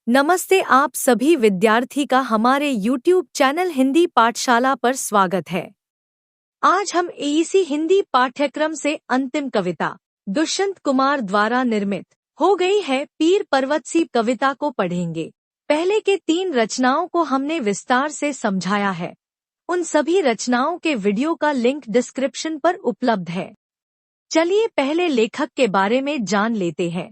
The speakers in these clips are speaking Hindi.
नमस्ते, आप सभी विद्यार्थी का हमारे YouTube चैनल हिंदी पाठशाला पर स्वागत है। आज हम एईसी हिंदी पाठ्यक्रम से अंतिम कविता दुष्यंत कुमार द्वारा निर्मित हो गई है पीर पर्वत सी कविता को पढ़ेंगे। पहले के 3 रचनाओं को हमने विस्तार से समझाया है। उन सभी रचनाओं के वीडियो का लिंक डिस्क्रिप्शन पर उपलब्ध है। चलिए पहले लेखक के बारे में जान लेते हैं।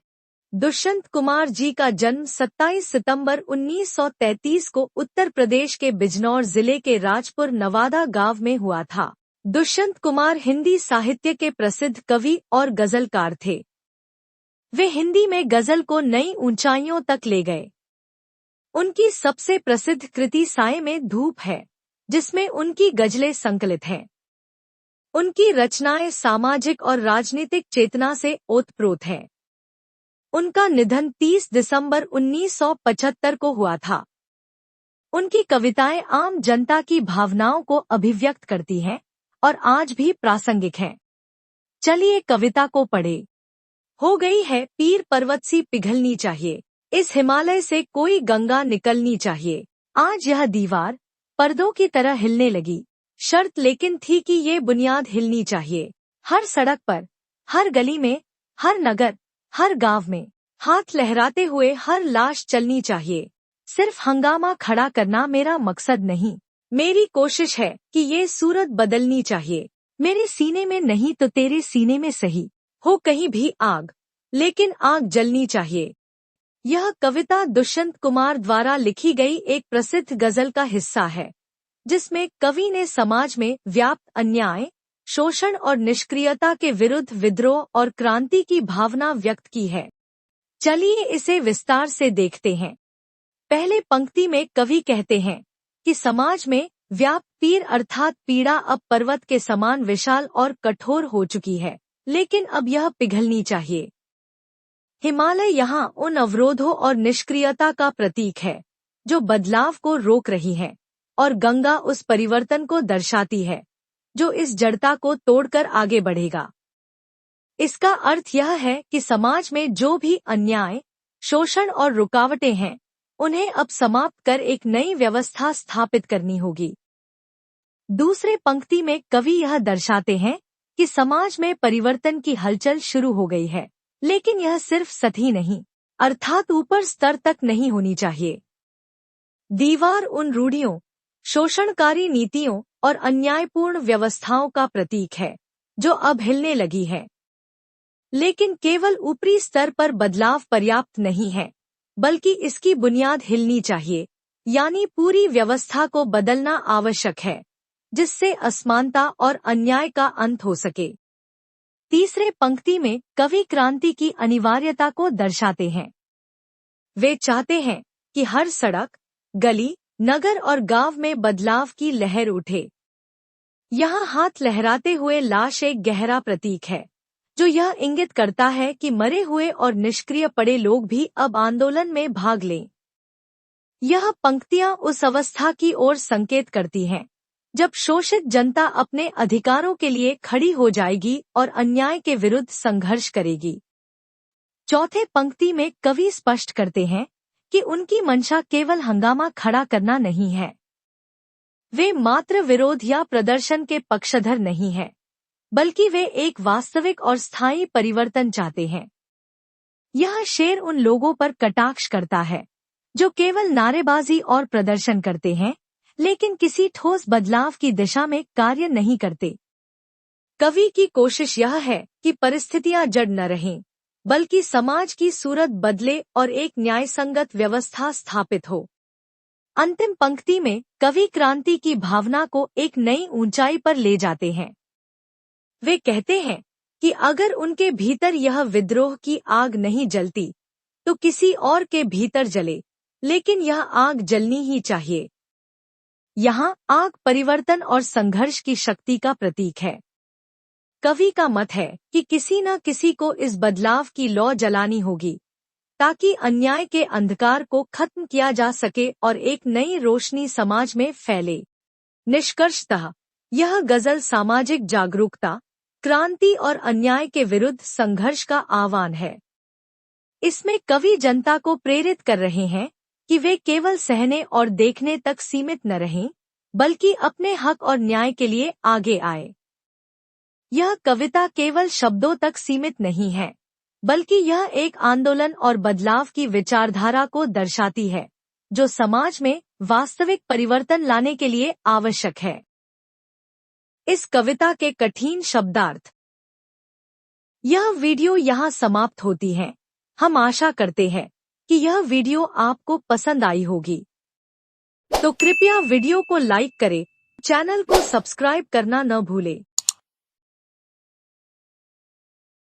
दुष्यंत कुमार जी का जन्म 27 सितंबर 1933 को उत्तर प्रदेश के बिजनौर जिले के राजपुर नवादा गांव में हुआ था। दुष्यंत कुमार हिंदी साहित्य के प्रसिद्ध कवि और गजलकार थे। वे हिंदी में गजल को नई ऊंचाइयों तक ले गए। उनकी सबसे प्रसिद्ध कृति साए में धूप है, जिसमें उनकी गजलें संकलित हैं। उनकी रचनाएं सामाजिक और राजनीतिक चेतना से ओतप्रोत हैं। उनका निधन 30 दिसंबर 1975 को हुआ था। उनकी कविताएं आम जनता की भावनाओं को अभिव्यक्त करती हैं और आज भी प्रासंगिक हैं। चलिए कविता को पढ़े। हो गई है पीर पर्वत सी पिघलनी चाहिए, इस हिमालय से कोई गंगा निकलनी चाहिए। आज यह दीवार पर्दों की तरह हिलने लगी, शर्त लेकिन थी कि ये बुनियाद हिलनी चाहिए। हर सड़क पर, हर गली में, हर नगर, हर गांव में हाथ लहराते हुए हर लाश चलनी चाहिए। सिर्फ हंगामा खड़ा करना मेरा मकसद नहीं, मेरी कोशिश है कि ये सूरत बदलनी चाहिए। मेरे सीने में नहीं तो तेरे सीने में सही, हो कहीं भी आग, लेकिन आग जलनी चाहिए। यह कविता दुष्यंत कुमार द्वारा लिखी गई एक प्रसिद्ध गजल का हिस्सा है, जिसमें कवि ने समाज में व्याप्त अन्याय, शोषण और निष्क्रियता के विरुद्ध विद्रोह और क्रांति की भावना व्यक्त की है। चलिए इसे विस्तार से देखते हैं। पहले पंक्ति में कवि कहते हैं कि समाज में व्याप्त पीर अर्थात पीड़ा अब पर्वत के समान विशाल और कठोर हो चुकी है, लेकिन अब यह पिघलनी चाहिए। हिमालय यहाँ उन अवरोधों और निष्क्रियता का प्रतीक है जो बदलाव को रोक रही है, और गंगा उस परिवर्तन को दर्शाती है जो इस जड़ता को तोड़कर आगे बढ़ेगा। इसका अर्थ यह है कि समाज में जो भी अन्याय, शोषण और रुकावटें हैं, उन्हें अब समाप्त कर एक नई व्यवस्था स्थापित करनी होगी। दूसरे पंक्ति में कवि यह दर्शाते हैं कि समाज में परिवर्तन की हलचल शुरू हो गई है, लेकिन यह सिर्फ सतही नहीं, अर्थात ऊपर स्तर तक नहीं होनी चाहिए। दीवार उन रूढ़ियों, शोषणकारी नीतियों और अन्यायपूर्ण व्यवस्थाओं का प्रतीक है जो अब हिलने लगी है। लेकिन केवल ऊपरी स्तर पर बदलाव पर्याप्त नहीं है, बल्कि इसकी बुनियाद हिलनी चाहिए, यानी पूरी व्यवस्था को बदलना आवश्यक है, जिससे असमानता और अन्याय का अंत हो सके। तीसरे पंक्ति में कवि क्रांति की अनिवार्यता को दर्शाते हैं। वे चाहते हैं कि हर सड़क, गली, नगर और गांव में बदलाव की लहर उठे। यहाँ हाथ लहराते हुए लाश एक गहरा प्रतीक है, जो यह इंगित करता है कि मरे हुए और निष्क्रिय पड़े लोग भी अब आंदोलन में भाग लें। यह पंक्तियां उस अवस्था की ओर संकेत करती हैं जब शोषित जनता अपने अधिकारों के लिए खड़ी हो जाएगी और अन्याय के विरुद्ध संघर्ष करेगी। चौथे पंक्ति में कवि स्पष्ट करते हैं कि उनकी मंशा केवल हंगामा खड़ा करना नहीं है। वे मात्र विरोध या प्रदर्शन के पक्षधर नहीं हैं, बल्कि वे एक वास्तविक और स्थायी परिवर्तन चाहते हैं। यह शेर उन लोगों पर कटाक्ष करता है जो केवल नारेबाजी और प्रदर्शन करते हैं, लेकिन किसी ठोस बदलाव की दिशा में कार्य नहीं करते। कवि की कोशिश यह है कि परिस्थितियां जड़ न रहें, बल्कि समाज की सूरत बदले और एक न्यायसंगत व्यवस्था स्थापित हो। अंतिम पंक्ति में कवि क्रांति की भावना को एक नई ऊंचाई पर ले जाते हैं। वे कहते हैं कि अगर उनके भीतर यह विद्रोह की आग नहीं जलती, तो किसी और के भीतर जले, लेकिन यह आग जलनी ही चाहिए। यहाँ आग परिवर्तन और संघर्ष की शक्ति का प्रतीक है। कवि का मत है कि किसी न किसी को इस बदलाव की लौ जलानी होगी, ताकि अन्याय के अंधकार को खत्म किया जा सके और एक नई रोशनी समाज में फैले। निष्कर्षतः यह गजल सामाजिक जागरूकता, क्रांति और अन्याय के विरुद्ध संघर्ष का आह्वान है। इसमें कवि जनता को प्रेरित कर रहे हैं कि वे केवल सहने और देखने तक सीमित न रहें, बल्कि अपने हक और न्याय के लिए आगे आए। यह कविता केवल शब्दों तक सीमित नहीं है, बल्कि यह एक आंदोलन और बदलाव की विचारधारा को दर्शाती है, जो समाज में वास्तविक परिवर्तन लाने के लिए आवश्यक है। इस कविता के कठिन शब्दार्थ। यह वीडियो यहाँ समाप्त होती है। हम आशा करते हैं कि यह वीडियो आपको पसंद आई होगी। तो कृपया वीडियो को लाइक करें, चैनल को सब्सक्राइब करना न भूलें।